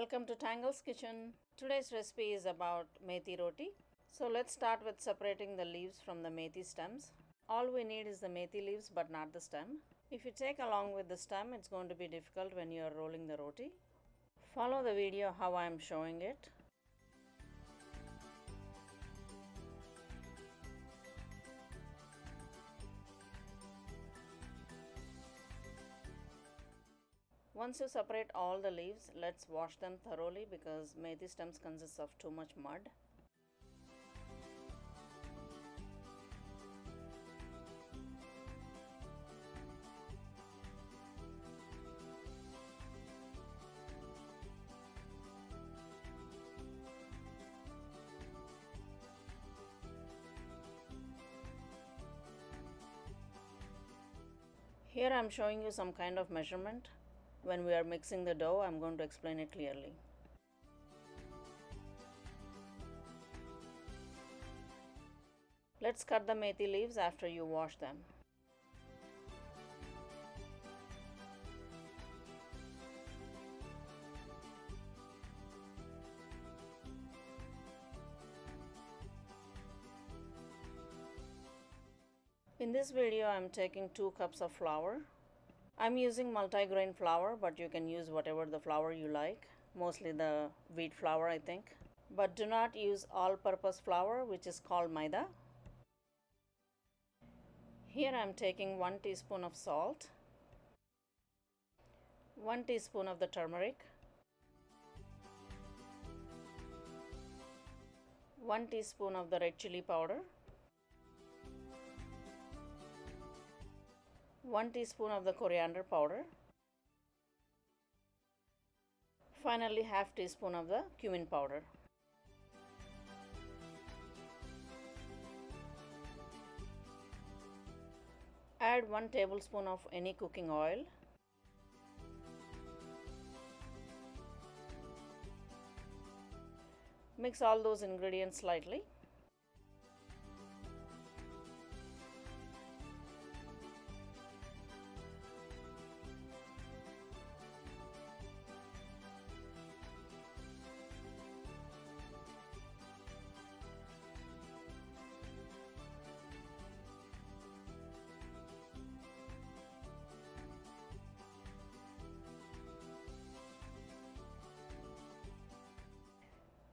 Welcome to Tangle's Kitchen. Today's recipe is about methi roti. So let's start with separating the leaves from the methi stems. All we need is the methi leaves but not the stem. If you take along with the stem, it's going to be difficult when you are rolling the roti. Follow the video how I am showing it. Once you separate all the leaves, let's wash them thoroughly because methi stems consist of too much mud. Here I am showing you some kind of measurement. When we are mixing the dough, I'm going to explain it clearly. Let's cut the methi leaves after you wash them. In this video, I'm taking 2 cups of flour. I'm using multigrain flour, but you can use whatever the flour you like, mostly the wheat flour I think. But do not use all-purpose flour, which is called maida. Here I'm taking 1 teaspoon of salt, 1 teaspoon of the turmeric, 1 teaspoon of the red chilli powder, 1 teaspoon of the coriander powder, finally half teaspoon of the cumin powder. Add 1 tablespoon of any cooking oil. Mix all those ingredients slightly.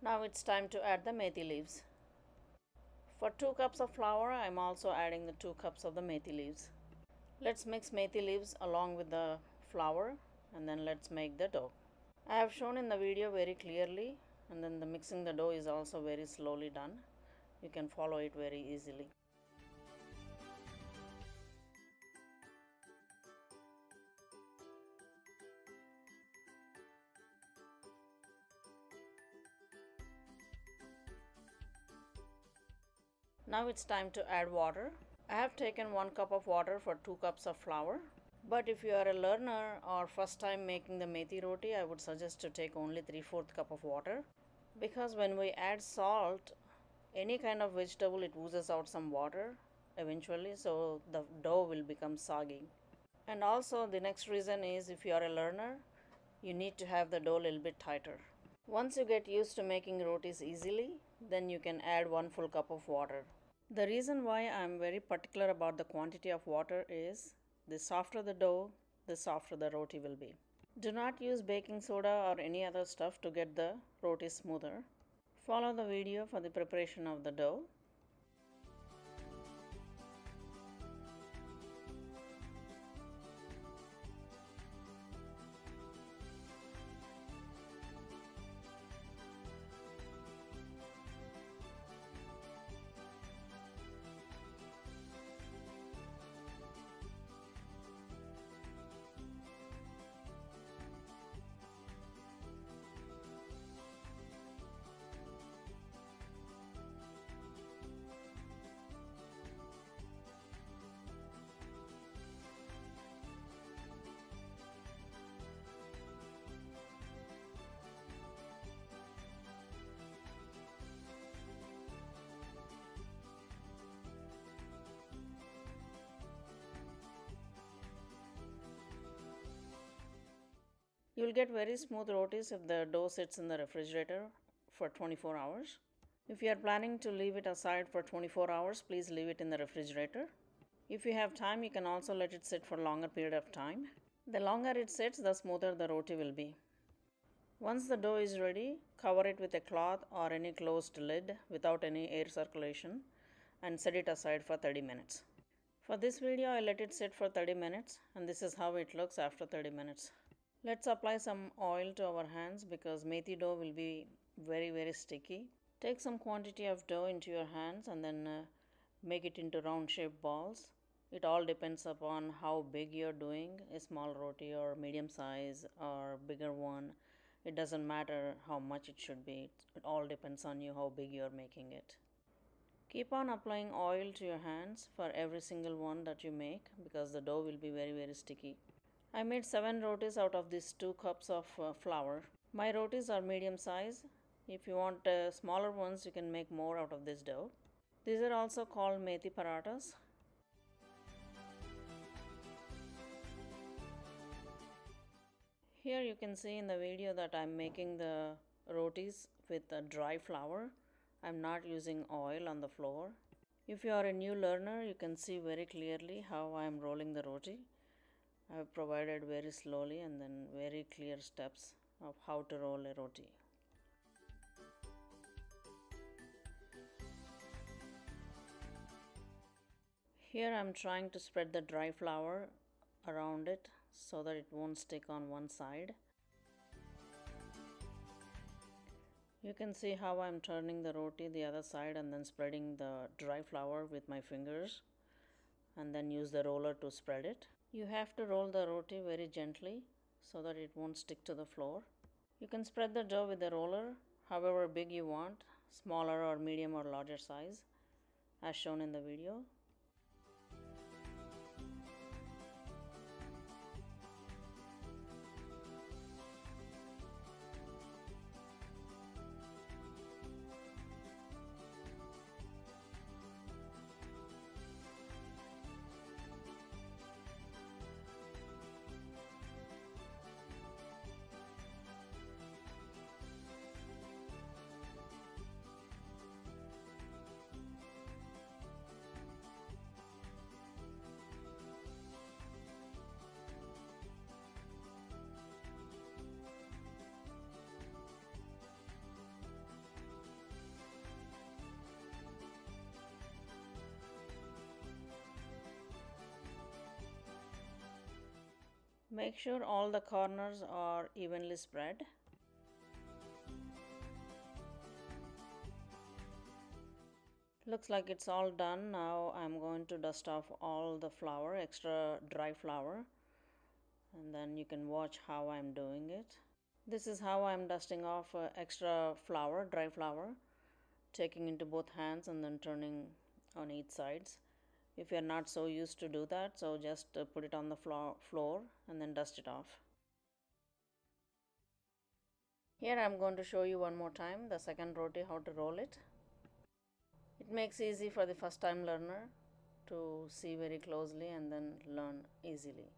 Now it's time to add the methi leaves. For 2 cups of flour, I'm also adding the 2 cups of the methi leaves. Let's mix methi leaves along with the flour and then let's make the dough. I have shown in the video very clearly, and then the mixing the dough is also very slowly done. You can follow it very easily. Now it's time to add water. I have taken 1 cup of water for 2 cups of flour. But if you are a learner or first time making the methi roti, I would suggest to take only 3/4 cup of water. Because when we add salt, any kind of vegetable, it oozes out some water eventually, so the dough will become soggy. And also the next reason is, if you are a learner, you need to have the dough a little bit tighter. Once you get used to making rotis easily, then you can add 1 full cup of water. The reason why I am very particular about the quantity of water is, the softer the dough, the softer the roti will be. Do not use baking soda or any other stuff to get the roti smoother. Follow the video for the preparation of the dough. You'll get very smooth rotis if the dough sits in the refrigerator for 24 hours. If you are planning to leave it aside for 24 hours, please leave it in the refrigerator. If you have time, you can also let it sit for a longer period of time. The longer it sits, the smoother the roti will be. Once the dough is ready, cover it with a cloth or any closed lid without any air circulation and set it aside for 30 minutes. For this video, I let it sit for 30 minutes and this is how it looks after 30 minutes. Let's apply some oil to our hands because methi dough will be very sticky. Take some quantity of dough into your hands and then make it into round shaped balls. It all depends upon how big you're doing, a small roti or medium size or bigger one. It doesn't matter how much it should be. It all depends on you how big you're making it. Keep on applying oil to your hands for every single one that you make because the dough will be very sticky. I made 7 rotis out of these 2 cups of flour. My rotis are medium size. If you want smaller ones, you can make more out of this dough. These are also called Methi Parathas. Here you can see in the video that I'm making the rotis with dry flour. I'm not using oil on the floor. If you are a new learner, you can see very clearly how I'm rolling the roti. I have provided very slowly and then very clear steps of how to roll a roti. Here I'm trying to spread the dry flour around it so that it won't stick on one side. You can see how I'm turning the roti the other side and then spreading the dry flour with my fingers and then use the roller to spread it. You have to roll the roti very gently so that it won't stick to the floor. You can spread the dough with the roller however big you want, smaller or medium or larger size as shown in the video. Make sure all the corners are evenly spread. Looks like it's all done. Now I'm going to dust off all the flour, extra dry flour, and then you can watch how I'm doing it. This is how I'm dusting off extra flour, dry flour, taking into both hands and then turning on each sides. If you're not so used to do that, so just put it on the floor and then dust it off. Here I'm going to show you one more time the second roti, how to roll it. It makes easy for the first time learner to see very closely and then learn easily.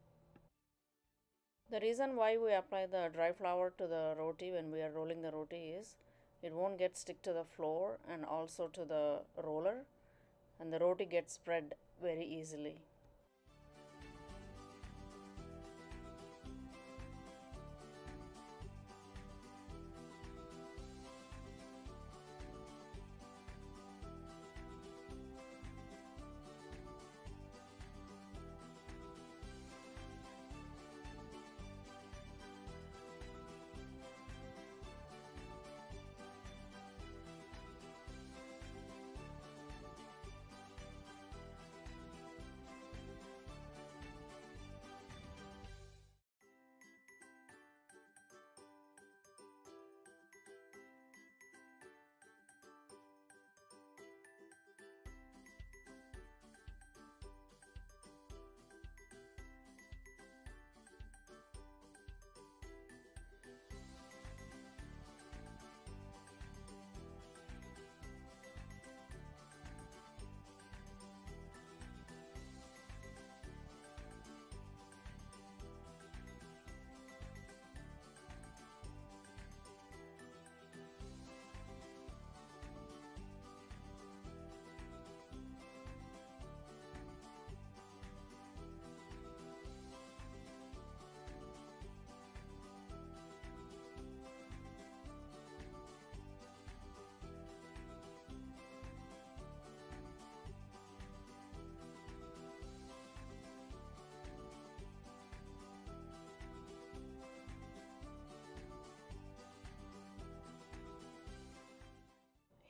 The reason why we apply the dry flour to the roti when we are rolling the roti is it won't get stick to the floor and also to the roller, and the roti gets spread very easily.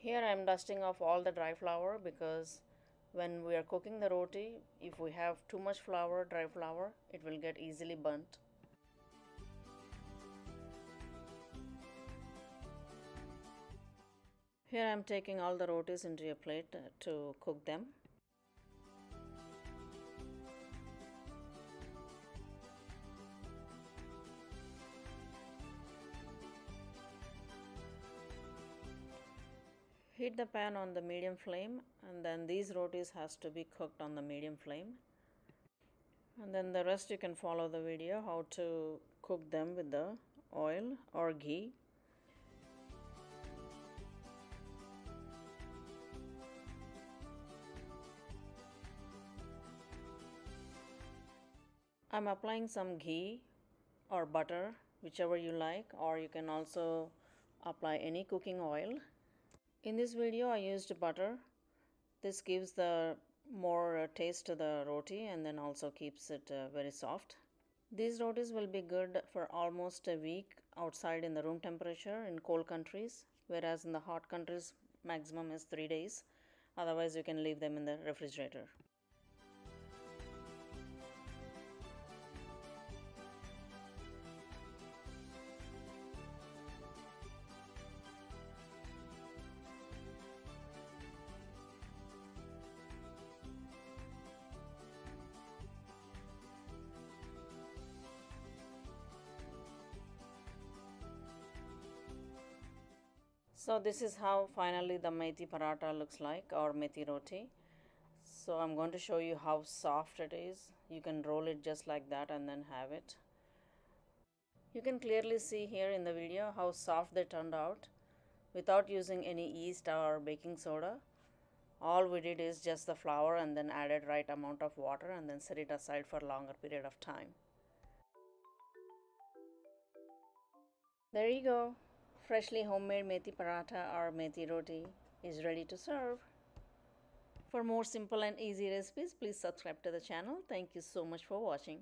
Here I am dusting off all the dry flour because when we are cooking the roti, if we have too much flour, dry flour, it will get easily burnt. Here I am taking all the rotis into a plate to cook them. Heat the pan on the medium flame, and then these rotis has to be cooked on the medium flame. And then the rest you can follow the video how to cook them with the oil or ghee. I'm applying some ghee or butter, whichever you like, or you can also apply any cooking oil. In this video I used butter. This gives the more taste to the roti and then also keeps it very soft. These rotis will be good for almost a week outside in the room temperature in cold countries, whereas in the hot countries maximum is 3 days. Otherwise you can leave them in the refrigerator. So this is how finally the methi paratha looks like, or methi roti. So I'm going to show you how soft it is. You can roll it just like that and then have it. You can clearly see here in the video how soft they turned out without using any yeast or baking soda. All we did is just the flour and then added right amount of water and then set it aside for a longer period of time. There you go. Freshly homemade methi paratha or methi roti is ready to serve. For more simple and easy recipes, please subscribe to the channel. Thank you so much for watching.